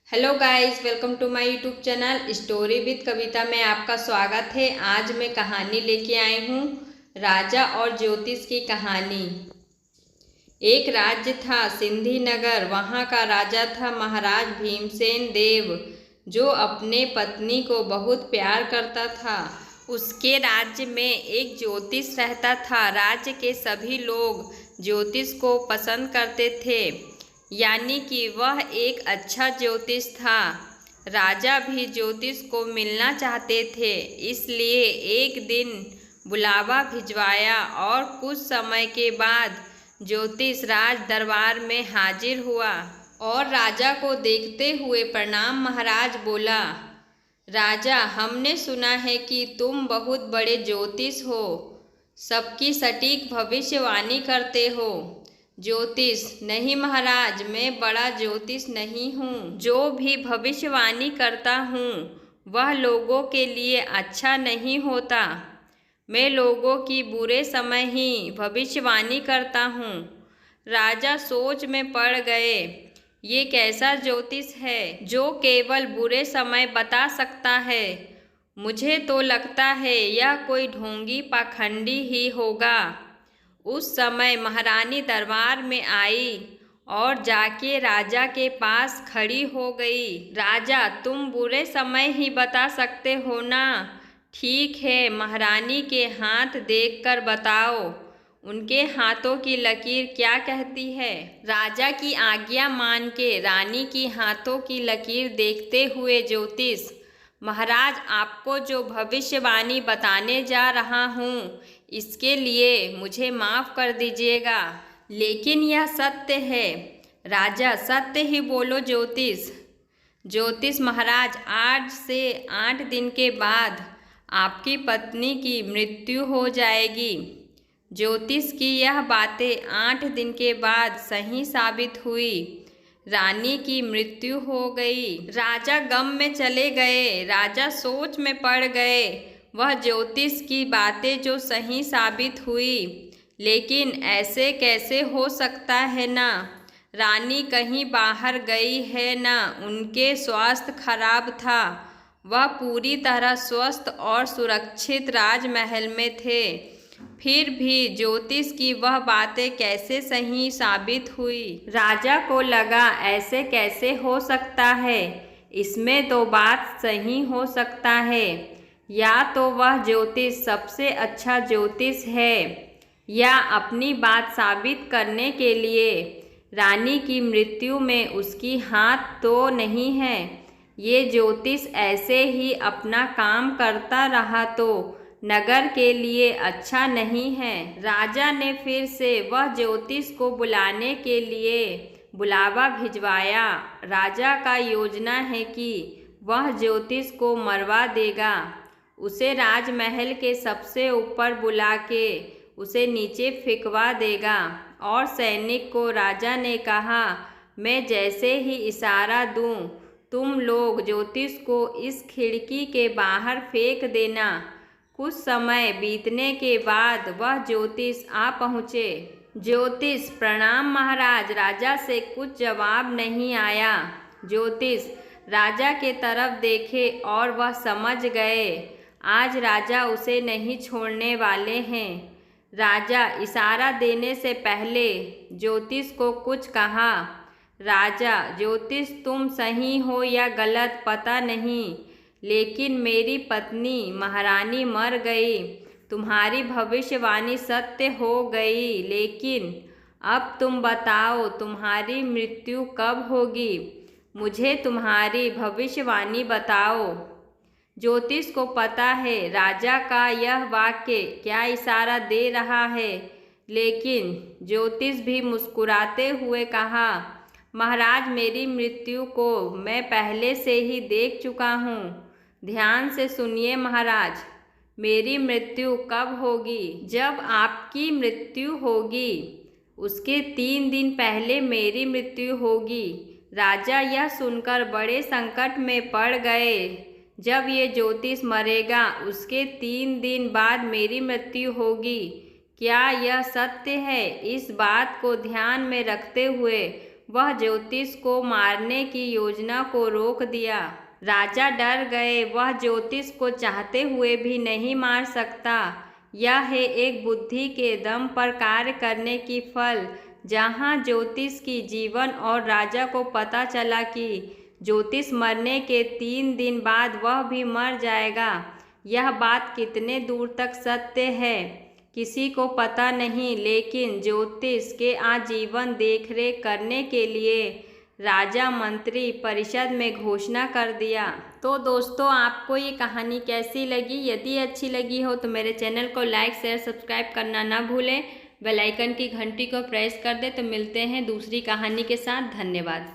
Hello guys, welcome to my YouTube channel story with Kavita में आपका स्वागत है। आज मैं कहानी लेके आई हूँ, राजा और ज्योतिष की कहानी। एक राज्य था सिंधी नगर। वहाँ का राजा था महाराज भीमसेन देव, जो अपने पत्नी को बहुत प्यार करता था। उसके राज्य में एक ज्योतिष रहता था। राज्य के सभी लोग ज्योतिष को पसंद करते थे, यानी कि वह एक अच्छा ज्योतिष था। राजा भी ज्योतिष को मिलना चाहते थे, इसलिए एक दिन बुलावा भिजवाया और कुछ समय के बाद ज्योतिष राज दरबार में हाजिर हुआ और राजा को देखते हुए प्रणाम महाराज बोला। राजा, हमने सुना है कि तुम बहुत बड़े ज्योतिष हो, सबकी सटीक भविष्यवाणी करते हो। ज्योतिष? नहीं महाराज, मैं बड़ा ज्योतिष नहीं हूँ। जो भी भविष्यवाणी करता हूँ वह लोगों के लिए अच्छा नहीं होता। मैं लोगों की बुरे समय ही भविष्यवाणी करता हूँ। राजा सोच में पड़ गए। ये कैसा ज्योतिष है जो केवल बुरे समय बता सकता है? मुझे तो लगता है यह कोई ढोंगी पाखंडी ही होगा। उस समय महारानी दरबार में आई और जाके राजा के पास खड़ी हो गई। राजा, तुम बुरे समय ही बता सकते हो ना? ठीक है, महारानी के हाथ देखकर बताओ, उनके हाथों की लकीर क्या कहती है? राजा की आज्ञा मान के रानी की हाथों की लकीर देखते हुए ज्योतिष, महाराज, आपको जो भविष्यवाणी बताने जा रहा हूँ इसके लिए मुझे माफ़ कर दीजिएगा, लेकिन यह सत्य है। राजा, सत्य ही बोलो ज्योतिष। ज्योतिष, महाराज, आज से 8 दिन के बाद आपकी पत्नी की मृत्यु हो जाएगी। ज्योतिष की यह बातें 8 दिन के बाद सही साबित हुई। रानी की मृत्यु हो गई। राजा गम में चले गए। राजा सोच में पड़ गए। वह ज्योतिष की बातें जो सही साबित हुई, लेकिन ऐसे कैसे हो सकता है ना? रानी कहीं बाहर गई है ना उनके स्वास्थ्य खराब था। वह पूरी तरह स्वस्थ और सुरक्षित राजमहल में थे। फिर भी ज्योतिष की वह बातें कैसे सही साबित हुई? राजा को लगा ऐसे कैसे हो सकता है, इसमें तो बात सही हो सकता है। या तो वह ज्योतिष सबसे अच्छा ज्योतिष है, या अपनी बात साबित करने के लिए रानी की मृत्यु में उसकी हाथ तो नहीं है। ये ज्योतिष ऐसे ही अपना काम करता रहा तो नगर के लिए अच्छा नहीं है। राजा ने फिर से वह ज्योतिष को बुलाने के लिए बुलावा भिजवाया। राजा का योजना है कि वह ज्योतिष को मरवा देगा, उसे राजमहल के सबसे ऊपर बुला के उसे नीचे फेंकवा देगा। और सैनिक को राजा ने कहा, मैं जैसे ही इशारा दूं, तुम लोग ज्योतिष को इस खिड़की के बाहर फेंक देना। कुछ समय बीतने के बाद वह ज्योतिष आ पहुँचे। ज्योतिष, प्रणाम महाराज। राजा से कुछ जवाब नहीं आया। ज्योतिष राजा के तरफ देखे और वह समझ गए आज राजा उसे नहीं छोड़ने वाले हैं। राजा इशारा देने से पहले ज्योतिष को कुछ कहा। राजा, ज्योतिष, तुम सही हो या गलत पता नहीं, लेकिन मेरी पत्नी महारानी मर गई। तुम्हारी भविष्यवाणी सत्य हो गई, लेकिन अब तुम बताओ तुम्हारी मृत्यु कब होगी? मुझे तुम्हारी भविष्यवाणी बताओ। ज्योतिष को पता है राजा का यह वाक्य क्या इशारा दे रहा है, लेकिन ज्योतिष भी मुस्कुराते हुए कहा, महाराज, मेरी मृत्यु को मैं पहले से ही देख चुका हूँ। ध्यान से सुनिए महाराज, मेरी मृत्यु कब होगी? जब आपकी मृत्यु होगी उसके 3 दिन पहले मेरी मृत्यु होगी। राजा यह सुनकर बड़े संकट में पड़ गए। जब ये ज्योतिष मरेगा उसके 3 दिन बाद मेरी मृत्यु होगी। क्या यह सत्य है? इस बात को ध्यान में रखते हुए वह ज्योतिष को मारने की योजना को रोक दिया। राजा डर गए, वह ज्योतिष को चाहते हुए भी नहीं मार सकता। यह है एक बुद्धि के दम पर कार्य करने की फल। जहाँ ज्योतिष की जीवन और राजा को पता चला कि ज्योतिष मरने के 3 दिन बाद वह भी मर जाएगा। यह बात कितने दूर तक सत्य है किसी को पता नहीं, लेकिन ज्योतिष के आजीवन देखरेख करने के लिए राजा मंत्री परिषद में घोषणा कर दिया। तो दोस्तों, आपको ये कहानी कैसी लगी? यदि अच्छी लगी हो तो मेरे चैनल को लाइक शेयर सब्सक्राइब करना ना भूलें। बेल आइकन की घंटी को प्रेस कर दे। तो मिलते हैं दूसरी कहानी के साथ। धन्यवाद।